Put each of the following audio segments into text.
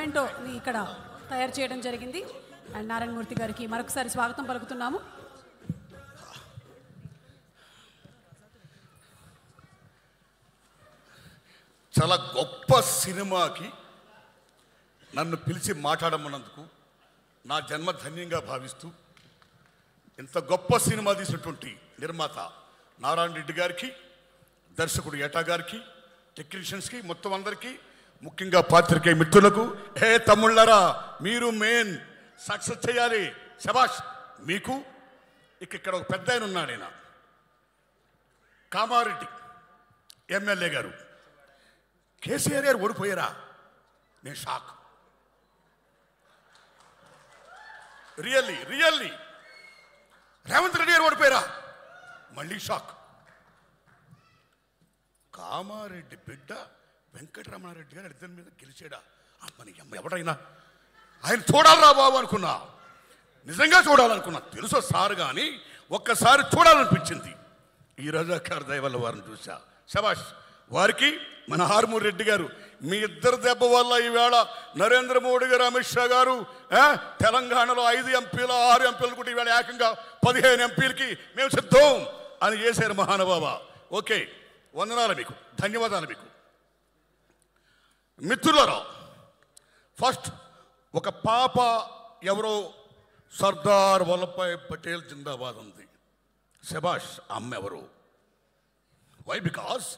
మెమెంటోని ఇక్కడ తయారు చేయడం జరిగింది. అండ్ నారాయణమూర్తి గారికి మరొకసారి స్వాగతం పలుకుతున్నాము. చాలా గొప్ప సినిమాకి నన్ను పిలిచి మాట్లాడమన్నందుకు నా జన్మ ధన్యంగా భావిస్తూ ఇంత గొప్ప సినిమా తీసినటువంటి నిర్మాత నారాయణ రెడ్డి గారికి, దర్శకుడు ఏటా గారికి, టెక్నీషియన్స్కి, మొత్తం అందరికీ, ముఖ్యంగా పాత్రికేయ మిత్రులకు, హే తమ్ముళ్ళరా మీరు మెయిన్ సక్సెస్ చేయాలి, శబాష్ మీకు. ఇక్కడ ఒక పెద్ద ఆయన ఉన్నాడు, ఆయన కామారెడ్డి ఎమ్మెల్యే గారు. కేసీఆర్ గారు ఓడిపోయారా? నేను షాక్. రియల్లీ రేవంత్ రెడ్డి గారు ఓడిపోయారా? మళ్ళీ షాక్. కామారెడ్డి బిడ్డ వెంకటరమణారెడ్డి గారు ఇద్దరి మీద గెలిచాడా? అమ్మని అమ్మ ఎవడైనా ఆయన చూడాలరా బాబు అనుకున్నా, నిజంగా చూడాలనుకున్నా. తెలుసో సార్ కానీ ఒక్కసారి చూడాలనిపించింది. ఈ రజాకార్ దయ వల్ల వారిని చూసా. శబాష్ వారికి. మన హార్మూర్ రెడ్డి గారు, మీ ఇద్దరు దెబ్బ వల్ల ఈవేళ నరేంద్ర మోడీ గారు, అమిత్ షా గారు తెలంగాణలో 5 ఎంపీలు 6 ఎంపీలు కూడా ఈవేళ ఏకంగా 15 ఎంపీలకి మేము సిద్ధం అని చేశారు మహానుభావ. ఓకే, వందనాలు మీకు, ధన్యవాదాలు మీకు. మిత్రులారా, ఫస్ట్ ఒక పాప ఎవరో సర్దార్ వల్లభాయ్ పటేల్ జిందాబాద్ ఉంది. శబాష్. అమ్మ ఎవరు? వై? బికాస్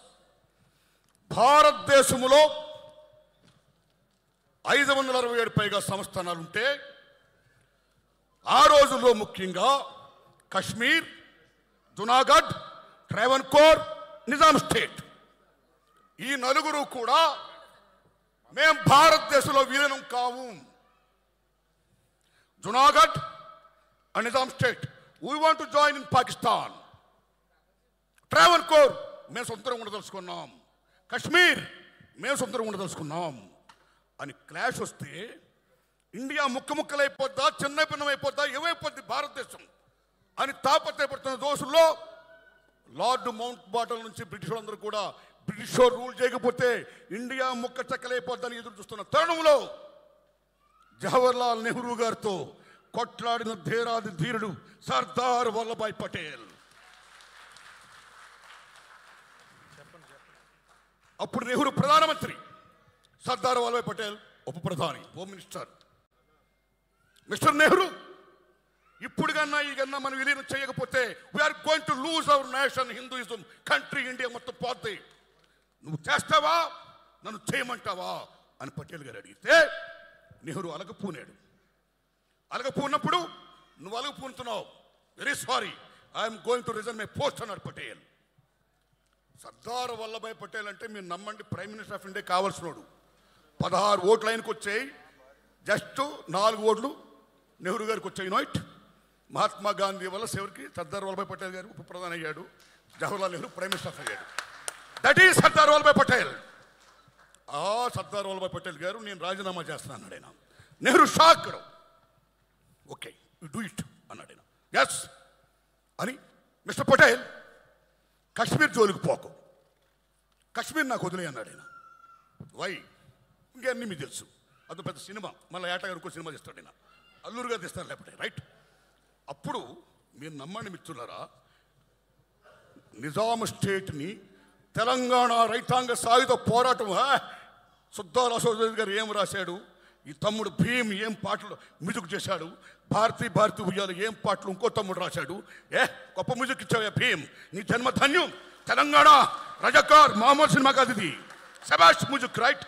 భారతదేశంలో 567 పైగా సంస్థానాలుంటే ఆ రోజుల్లో ముఖ్యంగా కశ్మీర్, జునాగఢ్, ట్రావెన్కోర్, నిజాం స్టేట్, ఈ నలుగురు కూడా మేం భారతదేశంలో విలీనం కావు. Junagadh and Nizam state we want to join in Pakistan. Travancore మేము సొంతంగా ఉండదలుచుకున్నాం. కశ్మీర్ మేము సొంతంగా ఉండదలుచుకున్నాం అని క్లాష్ వస్తే ఇండియా ముక్కలైపోద్దా, చిన్న భిన్నమైపోద్దా, ఏమైపోద్ది భారతదేశం అని తాపత్రయపడుతున్న దోషుల్లో లార్డ్ మౌంట్ బాటన్ నుంచి బ్రిటిష్ వాళ్ళందరూ కూడా బ్రిటిష్ రూల్ చేయకపోతే ఇండియా ముక్క చెక్కలైపోద్దని ఎదురు చూస్తున్న తరుణంలో జవహర్లాల్ నెహ్రూ గారితో కొట్లాడిన ధీరాది ధీరుడు సర్దార్ వల్లభాయ్ పటేల్. అప్పుడు నెహ్రూ ప్రధానమంత్రి, సర్దార్ వల్లభాయ్ పటేల్ ఉప ప్రధాని, హోమ్ మినిస్టర్. మిస్టర్ నెహ్రూ, ఇప్పుడు కన్నా ఈ కన్నా మనం విలీనం చేయకపోతే we're going to lose our nation, Hinduism, country, India మొత్తం పోద్ది. నువ్వు చేస్తావా, నన్ను చేయమంటావా అని పటేల్ గారు అడిగితే నెహ్రూ అలగపూనాడు. అలగపూన్నప్పుడు నువ్వు అలగపూనుతున్నావు, very sorry, I'm going to resign my post అన్నాడు పటేల్. సర్దార్ వల్లభాయ్ పటేల్ అంటే మీరు నమ్మండి, ప్రైమ్ మినిస్టర్ ఆఫ్ ఇండియా కావాల్సినోడు. 16 ఓట్లు ఆయనకు వచ్చాయి, జస్ట్ 4 ఓట్లు నెహ్రూ గారికి వచ్చాయి. నోట్ మహాత్మా గాంధీ వల్ల చివరికి సర్దార్ వల్లభాయ్ పటేల్ గారు ఉప ప్రధాని అయ్యాడు, జవహర్లాల్ నెహ్రూ ప్రైమ్ మినిస్టర్ అయ్యాడు. That is Sardar Vallabhbhai Patel. ఆ సర్దార్ వల్లభాయ్ పటేల్ గారు నేను రాజీనామా చేస్తున్నాను అన్నాడు ఆయన. Nehru shock. Okay, you do it అన్నాడు ఆయన. ఎస్ అని, మిస్టర్ పటేల్ కశ్మీర్ జోలికి పోకు, కశ్మీర్ నాకు వదిలే అన్నాడు ఆయన. వై? ఇంకన్నీ మీకు తెలుసు, అది పెద్ద సినిమా, మళ్ళీ ఏటా గారు సినిమా తీస్తాడు ఆయన, అల్లూరుగా తీస్తాను లేకపోతే, రైట్? అప్పుడు మీరు నమ్మండి మిత్రులారా, నిజాం స్టేట్ని తెలంగాణ రైతాంగ సాయుధ పోరాటం, సుద్దాల అశోక్ గారు ఏం రాశాడు, ఈ తమ్ముడు భీమ్ ఏం పాటలు మ్యూజిక్ చేశాడు, భారతీ ఉయ్యాలు ఏం పాటలు ఇంకో తమ్ముడు రాశాడు. గొప్ప మ్యూజిక్ ఇచ్చావు భీమ్, నీ జన్మ ధన్యం. తెలంగాణ రజాకార్ మామూలు సినిమా కాదు ఇది, శబాష్ మ్యూజిక్, రైట్?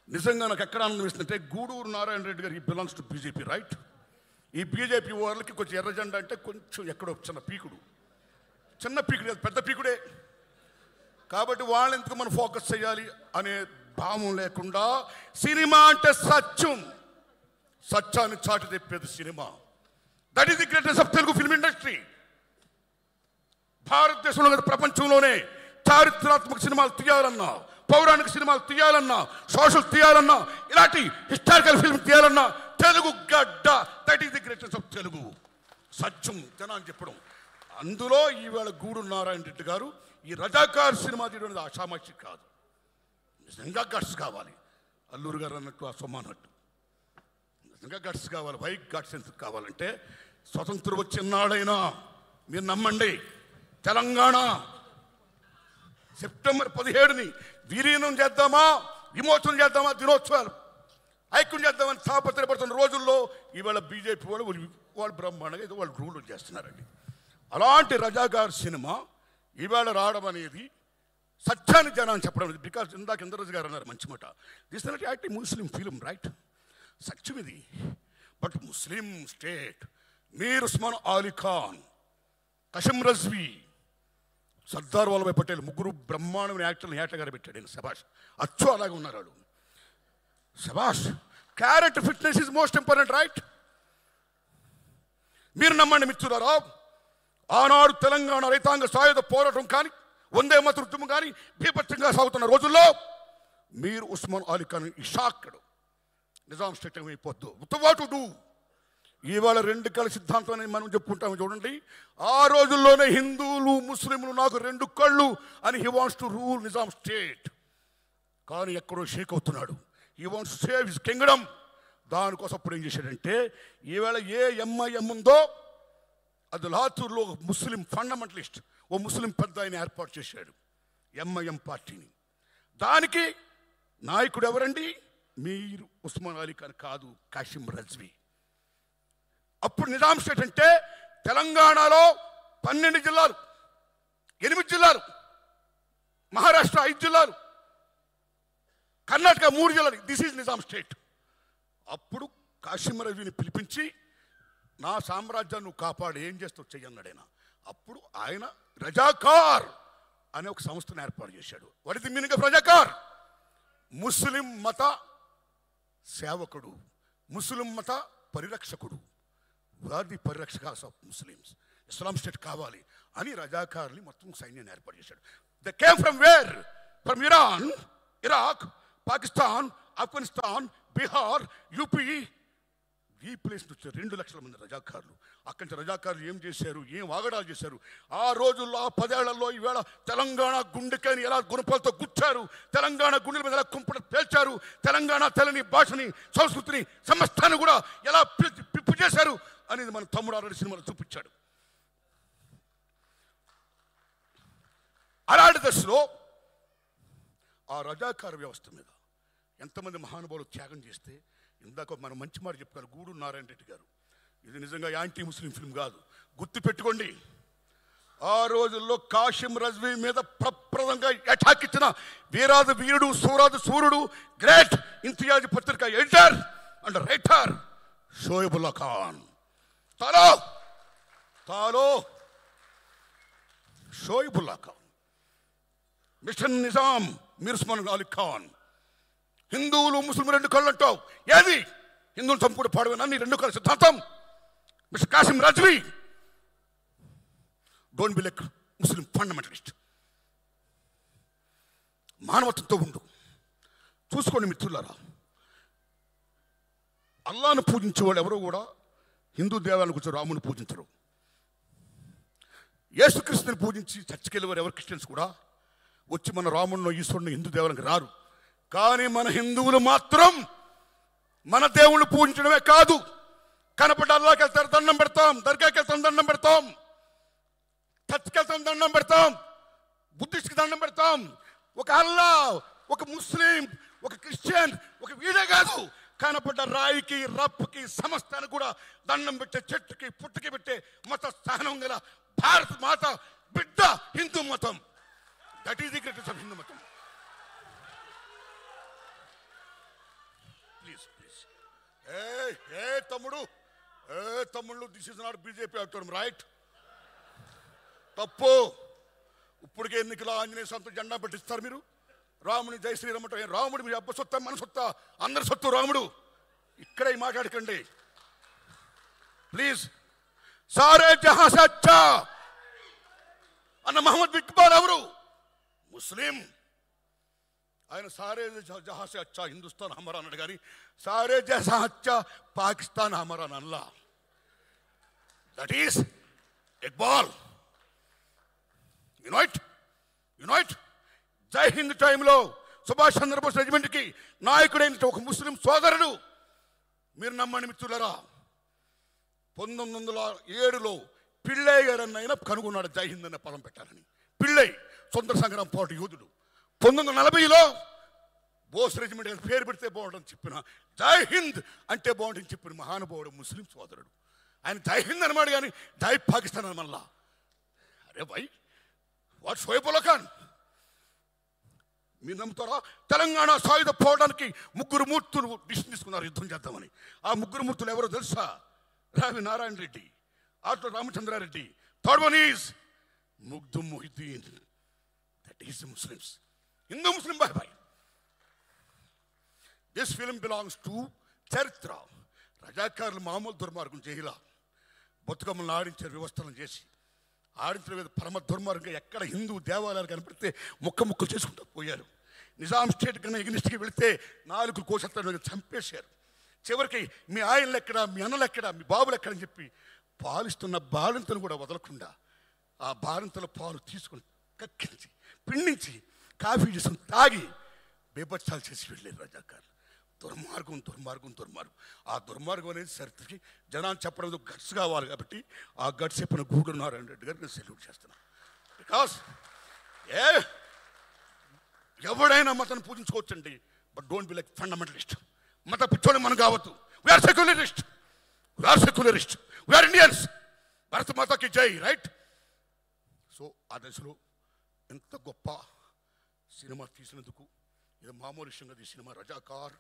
నిజంగా నాకు ఎక్కడ ఆనందిస్తుంటే గూడూరు నారాయణ రెడ్డి గారు, ఈ బిలాంగ్స్ టు బీజేపీ, రైట్? ఈ బీజేపీ వాళ్ళకి కొంచెం ఎర్ర జెండా అంటే కొంచెం ఎక్కడో చిన్న పీకుడు పెద్ద పీకుడే. కాబట్టి వాళ్ళని ఎందుకు మనం ఫోకస్ చేయాలి అనే భావం లేకుండా, సినిమా అంటే సత్యం, సత్యాన్ని చాటి తెప్పేది సినిమా. That is the greatest of Telugu film industry. భారతదేశంలో ప్రపంచంలోనే చారిత్రాత్మక సినిమాలు తీయాలన్నా, పౌరాణిక సినిమాలు తీయాలన్నా, సోషల్ తీయాలన్నా, ఇలాంటి హిస్టారికల్ ఫిల్మ్ తీయాలన్నా తెలుగు గడ్డ. That is the greatest of Telugu. సత్యం జనాన్ని చెప్పడం. అందులో ఈవేళ గూడూరు నారాయణ రెడ్డి గారు ఈ రజాకార్ సినిమా తీయడం ఆషామాషి కాదు, నిజంగా గట్స్ కావాలి. అల్లూరు గారు అన్నట్టు ఆ సొమ్మ అన్నట్టు. నిజంగా గట్స్ కావాలి, వైట్ గట్స్ ఎందుకు కావాలంటే స్వతంత్రం వచ్చినాడైనా మీరు నమ్మండి, తెలంగాణ సెప్టెంబర్ 17ని విలీనం చేద్దామా, విమోచనం చేద్దామా, దినోత్సవాలు ఐక్యం చేద్దామని తాపత్రయపడుతున్న రోజుల్లో ఇవాళ బీజేపీ వాళ్ళు బ్రహ్మాండంగా ఏదో వాళ్ళు రూల్ చేస్తున్నారండి. అలాంటి రజాకార్ సినిమా ఇవాళ రావడం అనేది సత్యాన్ని జనాన్ని చెప్పడం. బికాస్ ఇందాక ఇంద్రరాజు గారు అన్నారు మంచి మాట, this not acting Muslim film, right? సత్యం ఇది. But Muslim state Mir Osman Ali Khan, Kasim Razvi, Sardar Vallabhbhai Patel ముగ్గురు బ్రహ్మాండమైన యాక్టర్ని ఏటగారు పెట్టాడు. నేను శభాష్, అచ్చు అలాగే ఉన్నారు వాళ్ళు. శభాష్. Character fitness is most important, right? మీరు నమ్మండి మిత్రులారా, ఆనాడు తెలంగాణ రైతాంగ సాయుధ పోరాటం కానీ, వందే మాతరం ఉద్యమం కానీ బీభత్సంగా సాగుతున్న రోజుల్లో మీర్ ఉస్మాన్ అలీ ఖాన్ ఈ షాక్డ్ నిజాం స్టేట్ అయిపోద్దు వాట్ టు డూ. ఇవాళ రెండు కళ్ళ సిద్ధాంతం అని మనం చెప్పుకుంటాము చూడండి. ఆ రోజుల్లోనే హిందువులు ముస్లింలు నాకు రెండు కళ్ళు అని he wants to rule Nizam state. కానీ ఎక్కడో షేక్ అవుతున్నాడు. He wants to save his Kingdom. దానికోసం అప్పుడు ఏం చేశాడంటే, ఈవేళ ఏ ఎంఐఎం ఉందో అది లాతూర్లో ముస్లిం ఫండమెంటలిస్ట్ ఓ ముస్లిం పెద్ద ఆయన ఏర్పాటు చేశాడు ఎంఐఎం పార్టీని. దానికి నాయకుడు ఎవరండి? మీర్ ఉస్మాన్ అలీ ఖాన్ కాదు, కాసిం రజ్వీ. అప్పుడు నిజాం స్టేట్ అంటే తెలంగాణలో 12 జిల్లాలు, 8 జిల్లాలు, మహారాష్ట్ర 5 జిల్లాలు, కర్ణాటక 3 జిల్లాలు. This is Nizam state. అప్పుడు కాసిం రజ్వీని పిలిపించి నా సామ్రాజ్యాన్ని నువ్వు కాపాడు, ఏం చేస్తావు చెయ్యన్నాడైనా. అప్పుడు ఆయన రజాకార్ అనే ఒక సంస్థను ఏర్పాటు చేశాడు. What is the meaning of Razakar? Muslim మత సేవకుడు, ముస్లిం మత పరిరక్షకుడు. ఆర్ ది పరిరక్షకాస్ ఆఫ్ ముస్లిమ్స్. ఇస్లాం స్టేట్ కావాలి అని రజాకార్ని మొత్తం సైన్యాన్ని ఏర్పాటు చేశాడు. They came from where? From Iran, Iraq, Pakistan, Afghanistan, Bihar, UP. ఈ ప్లేస్ నుంచి 2 లక్షల మంది రజాకారులు. అక్కడి నుంచి రజాకారులు ఏం చేశారు, ఏం వాగడాలు చేశారు. ఆ రోజుల్లో, ఆ 10 ఏళ్లలో ఈవేళ తెలంగాణ గుండెకని ఎలా గుణపాలతో గుచ్చారు, తెలంగాణ గుండెల మీద ఎలా కుంపట పేల్చారు, తెలంగాణ తెలని భాషని, సంస్కృతిని, సమస్తాన్ని కూడా ఎలా పిప్పు చేశారు అనేది మన తమ్ముడు ఆల్రెడీ సినిమాలో చూపించాడు. అలాంటి దశలో ఆ రజాకార వ్యవస్థ మీద ఎంతమంది మహానుభావులు త్యాగం చేస్తే, ఇందాక మనం మంచి మాట చెప్తారు గూడూరు నారాయణ రెడ్డి గారు, ఇది నిజంగా యాంటీ ముస్లిం ఫిల్మ్ కాదు, గుర్తు పెట్టుకోండి. ఆ రోజుల్లో కాసిం రజ్వీ మీద ప్రప్రదంగా అటాక్ ఇచ్చిన వీరాది వీరుడు, సూరాది సూర్యుడు, గ్రేట్ ఇంతియాజ్ పత్రిక editor and writer Shoebullah Khan. తాలో షోయబుల్లా ఖాన్, మిషన్ నిజాం మీర్ ఉస్మాన్ అలీ ఖాన్. హిందువులు ముస్లిం 2 కళ్ళు అంటావు, ఏది? హిందువులు చంపుడు పాడవేనా నీ 2 కళ్ళ సిద్ధాంతం? Mister Kasim Razvi, don't be like Muslim fundamentalist. మానవత్వంతో ఉండు. చూసుకోండి మిత్రులారా, అల్లాను పూజించే వాళ్ళు ఎవరో కూడా హిందూ దేవాలను కూర్చో రాముని పూజించరు. యేసుక్రీస్తుని పూజించి చర్చికి వెళ్ళేవారు ఎవరు క్రిస్టియన్స్ కూడా వచ్చి మన రాముడిని, ఈశ్వరుని, హిందూ దేవాలకు రారు. కానీ మన హిందువులు మాత్రం మన దేవుళ్ళు పూజించడమే కాదు, కనపడ్డ అల్లాకి వెళ్తారు దండం పెడతాం, దర్గాకి వెళ్తాం దండం పెడతాం, చర్చికి వెళ్తాం దండం పెడతాం, బుద్ధిస్ట్కి దండం పెడతాం. ఒక అల్లా, ఒక ముస్లిం, ఒక క్రిస్టియన్, ఒక వీడే కాదు, కనపడ్డ రాయికి, రప్పుకి, సమస్తానికి కూడా దండం పెట్టే, చెట్టుకి పుట్టుకి పెట్టే మత సహనం గల భారత మాత బిడ్డ హిందూ మతం. That is the greatest of Hindu మతం. ప్లీజ్ ప్లీజ్ తమ్ముళ్ళు దిస్ ఇస్ నాట్ బీజేపీ అవుతాం, రైట్? తప్పు. ఇప్పటికే ఎన్నికల ఆంజనేయ స్వామితో జెండా పెట్టిస్తారు మీరు. రాముని జై శ్రీరామ్ అంటే రాముడు మీ అబ్బ సొత్తా, మన సొత్తా, అందరి సొత్తు రాముడు. ఇక్కడే మాట్లాడకండి ప్లీజ్. సారే జహా సే అచ్చా అన్న మహమ్మద్ ఇక్బాల్ ఎవరు? ముస్లిం. ఆయన సారే జహా సే అచ్చా హిందుస్థాన్ హమారా అన్నాడు, కానీ సారే జహా అచ్చా పాకిస్తాన్ హమారా Allah. That is Iqbal. Unite. జై హింద్ టైంలో సుభాష్ చంద్రబోస్ రెజిమెంట్కి నాయకుడైన ఒక ముస్లిం సోదరుడు, మీరు నమ్మని మిత్రులరా, 1907లో పిళ్ళయ్య గారు అన్న కనుగొన్నాడు జై హింద్ అనే పదం పెట్టాలని. పిళ్ళయ్య స్వతంత్ర సంగ్రామ పోరాట యోధుడు. 1940లో బోస్ రెజిమెంట్ పేరు పెడితే బాగుంటుందని చెప్పిన, జై హింద్ అంటే బాగుంటుందని చెప్పిన మహానుభావుడు ముస్లిం సోదరుడు. ఆయన జై హింద్ అనమాట, కానీ జై పాకిస్తాన్ అని మళ్ళా. అరే భాయ్, వాట్ షోయబ్ ఉల్లా ఖాన్. మీరు నమ్ముతారా? తెలంగాణ సాయుధ పోవడానికి 3 మూర్తులు డిసిషన్ తీసుకున్నారు యుద్ధం చేద్దామని. ఆ 3 మూర్తులు ఎవరో తెలుసా? రావి నారాయణ రెడ్డి, ఆటో Ramachandra Reddy, third one is Makhdoom Mohiuddin. That is the Muslims. Hindu Muslim బాయ్ బాయ్. దిస్ ఫిల్మ్ బిలాంగ్స్ టు చరిత్ర. రజాకారులు మామూలు దుర్మార్గం చేయాల, బతుకమ్మలను ఆడించారు, వ్యవస్థలను చేసి ఆడించిన మీద పరమ దుర్మార్గంగా ఎక్కడ హిందూ దేవాలయాలు కనపడితే ముక్కలు చేసుకుంటూ పోయారు. నిజాం స్టేట్ కన్నా ఎగ్నిస్ట్కి వెళితే 4 కోశత్తాలు చంపేశారు. చివరికి మీ ఆయనలు ఎక్కడ, మీ అన్నలు ఎక్కడ, మీ బాబులు ఎక్కడ అని చెప్పి పాలిస్తున్న బాలింతను కూడా వదలకుండా ఆ బాలింతల పాలు తీసుకుని కక్కించి పిండించి కాఫీ చేసుకుని తాగి బేబత్సాలు చేసి వెళ్ళారు రజాకారులు. దుర్మార్గం దుర్మార్గం దుర్మార్గం. ఆ దుర్మార్గం అనేది చరిత్రకి జనాన్ని చెప్పడం గట్స్ కావాలి. కాబట్టి ఆ గట్స్ చెప్పిన గూడూరు నారాయణ రెడ్డి గారికి నేను సెల్యూట్ చేస్తున్నాను. బికాస్ ఎవడైనా మతాన్ని పూజించుకోవచ్చండి, but don't be like fundamentalist. మత పిచ్చోని మనం కావద్దు. We are secularist, we are Indians. భారత మాతకి జై, రైట్? సో ఆ దశలో ఎంత గొప్ప సినిమా తీసినందుకు, ఇది మామూలు విషయంగా ఈ సినిమా రజాకార్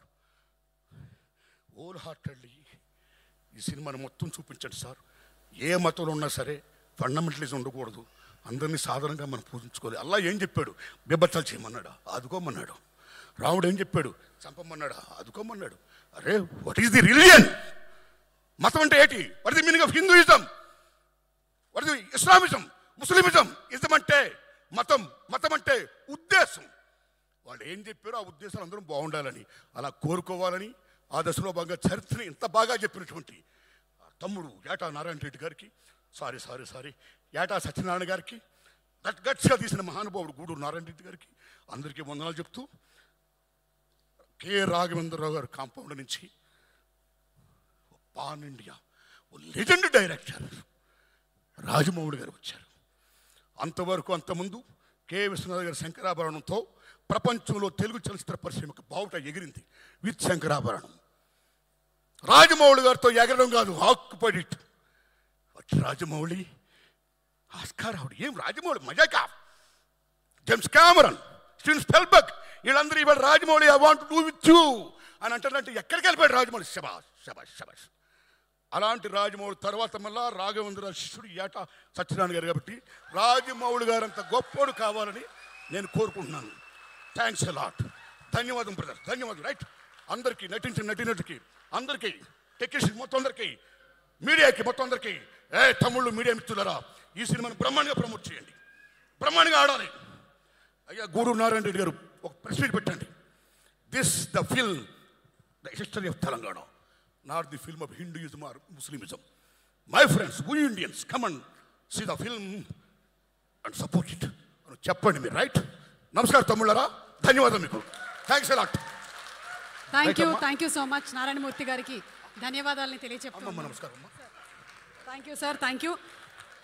హోల్ హార్టెడ్లీ ఈ సినిమాని మొత్తం చూపించండి సార్. ఏ మతంలో ఉన్నా సరే ఫండమెంటలిజం ఉండకూడదు, అందరినీ సాధారణంగా మనం పూజించుకోవాలి. అల్లా ఏం చెప్పాడు? బేబత్సాలు చేయమన్నాడా? ఆదుకోమన్నాడు. రాముడు ఏం చెప్పాడు? చంపమన్నాడా? ఆదుకోమన్నాడు. అరే, వాట్ ఈస్ ది రిలిజియన్? మతం అంటే ఏంటి? What is the meaning of Hinduism? What is the Islamism, Muslimism? Ism అంటే మతం, మతం అంటే ఉద్దేశం. వాళ్ళు ఏం చెప్పారో ఆ ఉద్దేశాలు అందరం బాగుండాలని, అలా కోరుకోవాలని ఆ దశలో బాగా చరిత్రని ఇంత బాగా చెప్పినటువంటి తమ్ముడు ఏటా నారాయణ రెడ్డి గారికి, సారీ ఏటా సత్యనారాయణ గారికి, గట్స్గా తీసిన మహానుభావుడు గూడూరు నారాయణ రెడ్డి గారికి అందరికీ వందనాలు చెప్తూ, కె రాఘవేంద్రరావు గారు కాంపౌండ్ నుంచి pan India legend director Rajamouli గారు వచ్చారు. అంతవరకు అంతకుముందు కె విశ్వనాథ్ గారి శంకరాభరణంతో ప్రపంచంలో తెలుగు చలచిత్ర పరిశ్రమకు బావుట ఎగిరింది. విత్ శంకరాభరణం రాజమౌళి గారితో ఎగరడం కాదు, occupied it. Rajamouli, Oscar award. ఏం రాజమౌళి మజాకా? జేమ్స్ కెమెరాన్, స్టీవెన్ స్పిల్బర్గ్, వీళ్ళందరూ ఇవాళ Rajamouli I want do with you అని అంటారంటే ఎక్కడికి వెళ్ళిపోయాడు రాజమౌళి? శబాష్ శబాష్ శబాష్. అలాంటి రాజమౌళి తర్వాత మళ్ళా రాఘవేంద్ర శిష్యుడు ఏటా సత్యనారాయణ గారు. కాబట్టి రాజమౌళి గారు అంత గొప్పోడు కావాలని నేను కోరుకుంటున్నాను. Thanks a lot. ధన్యవాదం బ్రదర్, ధన్యవాదం. రైట్? అందరికీ నటించిన నటినటికి, అందరికీ టెక్నీషియన్ మొత్తం అందరికీ, మీడియాకి మొత్తం అందరికీ, తమ్ముళ్ళు మీడియా మిత్రులరా, ఈ సినిమాను బ్రహ్మాండంగా ప్రమోట్ చేయండి, బ్రహ్మాండంగా ఆడాలి. అయ్యా గూడూరు నారాయణ రెడ్డి గారు ఒక ప్రెస్ మీట్ పెట్టండి. This the film the history of Telangana, not the film of Hinduism or Muslimism. My friends, we Indians, come and see the film and support it అని చెప్పండి మీరు. రైట్? నమస్కారం తమ్ముళ్ళరా, ధన్యవాదం మీకు. Thanks a lot. Thank you so much Narayanamurthy గారికి ధన్యవాదాలని తెలియచెప్తున్నాను. నమస్కారం. Thank you sir, thank you.